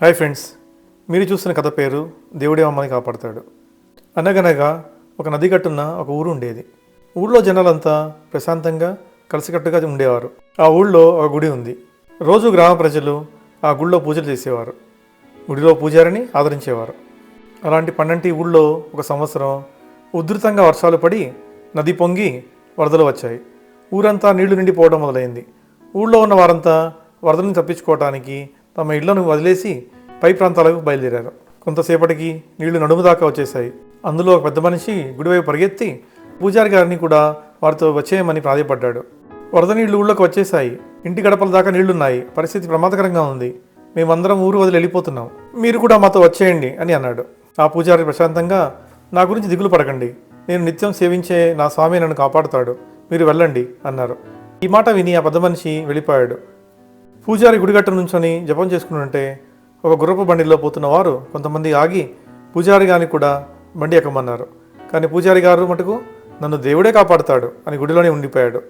Hi friends, మీరు చూస్తున్న కథ పేరు దేవుడే మమ్మల్ని కాపాడతాడు. అనగనగా ఒక నది గట్టున ఒక ఊరు ఉండేది. ఊళ్ళో జనాలంతా ప్రశాంతంగా కలిసికట్టుగా ఉండేవారు. ఆ ఊళ్ళో ఒక గుడి ఉంది. రోజు గ్రామ ప్రజలు ఆ గుడిలో పూజలు చేసేవారు. గుడిలో పూజారిని ఆదరించేవారు. అలాంటి పండంటి ఊళ్ళో ఒక సంవత్సరం ఉధృతంగా వర్షాలు పడి నది పొంగి వరదలు వచ్చాయి. ఊరంతా నీళ్లు నిండిపోవడం మొదలైంది. ఊళ్ళో ఉన్న వారంతా వరదలను తప్పించుకోవటానికి తమ ఇళ్లను వదిలేసి పై ప్రాంతాలకు బయలుదేరారు. కొంతసేపటికి నీళ్లు నడుము దాకా వచ్చేసాయి. అందులో ఒక పెద్ద మనిషి గుడివైపు పరిగెత్తి పూజారి గారిని కూడా వారితో వచ్చేయమని ప్రాధాయపడ్డాడు. వరద నీళ్లు ఊళ్ళోకి వచ్చేసాయి. ఇంటి గడపల దాకా నీళ్లున్నాయి. పరిస్థితి ప్రమాదకరంగా ఉంది. మేమందరం ఊరు వదిలి వెళ్ళిపోతున్నాం. మీరు కూడా మాతో వచ్చేయండి అని అన్నాడు. ఆ పూజారి ప్రశాంతంగా, నా గురించి దిగులు పడకండి, నేను నిత్యం సేవించే నా స్వామి నన్ను కాపాడుతాడు, మీరు వెళ్ళండి అన్నారు. ఈ మాట విని ఆ పెద్ద మనిషి వెళ్ళిపోయాడు. పూజారి గుడిగట్ట నుంచొని జపం చేసుకుంటుంటే ఒక గుర్రపు బండిలో పోతున్న వారు కొంతమంది ఆగి పూజారి గారిని కూడా బండి ఎక్కమన్నారు. కానీ పూజారి గారు మటుకు నన్ను దేవుడే కాపాడుతాడు అని గుడిలోనే ఉండిపోయాడు.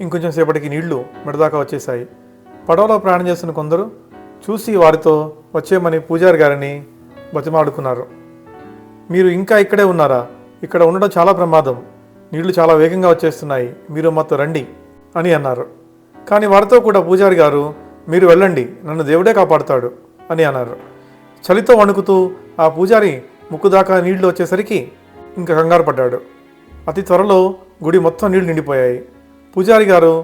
ఇంకొంచెం సేపటికి నీళ్లు మెడదాకా వచ్చేసాయి. పడవలో ప్రయాణం చేస్తున్న కొందరు చూసి వారితో వచ్చేయమని పూజారి గారిని బతిమాడుకున్నారు. మీరు ఇంకా ఇక్కడే ఉన్నారా? ఇక్కడ ఉండడం చాలా ప్రమాదం. నీళ్లు చాలా వేగంగా వచ్చేస్తున్నాయి, మీరు మాతో రండి అని అన్నారు. కానీ వారితో కూడా పూజారి గారు, మీరు వెళ్ళండి, నన్ను దేవుడే కాపాడుతాడు అని అన్నారు. చలితో వణుకుతూ ఆ పూజారి ముక్కు దాకా నీళ్లు వచ్చేసరికి ఇంకా కంగారు పడ్డాడు. అతి త్వరలో గుడి మొత్తం నీళ్లు నిండిపోయాయి. పూజారి గారు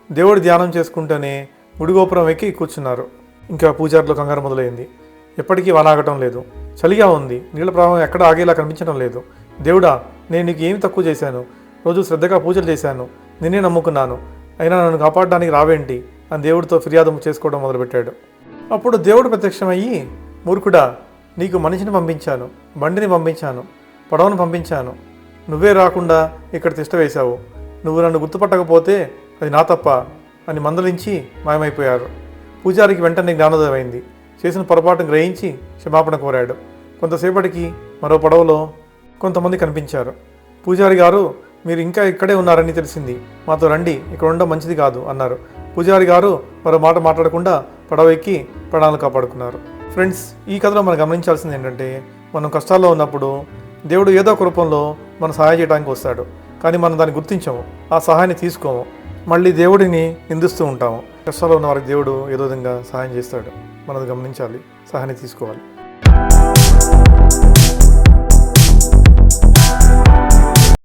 దేవుడి ధ్యానం చేసుకుంటూనే గుడి గోపురం ఎక్కి కూర్చున్నారు. ఇంకా పూజారిలో కంగారు మొదలైంది. ఎప్పటికీ వానాగటం లేదు, చలిగా ఉంది, నీళ్ళ ప్రవాహం ఎక్కడ ఆగేలా కనిపించడం లేదు. దేవుడా, నేను నీకు ఏమి తక్కువ చేశాను? రోజు శ్రద్ధగా పూజలు చేశాను, నిన్నే నమ్ముకున్నాను, అయినా నన్ను కాపాడడానికి రావేంటి అని దేవుడితో ఫిర్యాదు చేసుకోవడం మొదలుపెట్టాడు. అప్పుడు దేవుడు ప్రత్యక్షమయ్యి, మూర్ఖుడా, నీకు మనిషిని పంపించాను, బండిని పంపించాను, పడవను పంపించాను, నువ్వే రాకుండా ఇక్కడ తిష్ట వేశావు. నువ్వు నన్ను గుర్తుపట్టకపోతే అది నా తప్ప అని మందలించి మాయమైపోయారు. పూజారికి వెంటనే జ్ఞానోదయం అయింది. చేసిన పొరపాటును గ్రహించి క్షమాపణ కోరాడు. కొంతసేపటికి మరో పడవలో కొంతమంది కనిపించారు. పూజారి గారు, మీరు ఇంకా ఇక్కడే ఉన్నారని తెలిసింది, మాతో రండి, ఇక్కడ ఉండడం మంచిది కాదు అన్నారు. పూజారి గారు మరో మాట మాట్లాడకుండా పడవ ఎక్కి ప్రాణాలను కాపాడుకున్నారు. ఫ్రెండ్స్, ఈ కథలో మనం గమనించాల్సింది ఏంటంటే, మనం కష్టాల్లో ఉన్నప్పుడు దేవుడు ఏదో ఒక రూపంలో మనం సహాయం చేయడానికి వస్తాడు. కానీ మనం దాన్ని గుర్తించము, ఆ సహాయాన్ని తీసుకోము, మళ్ళీ దేవుడిని నిందిస్తూ ఉంటాము. కష్టాల్లో ఉన్న వారికి దేవుడు ఏదో విధంగా సహాయం చేస్తాడు. మనం గమనించాలి, సహాయాన్ని తీసుకోవాలి.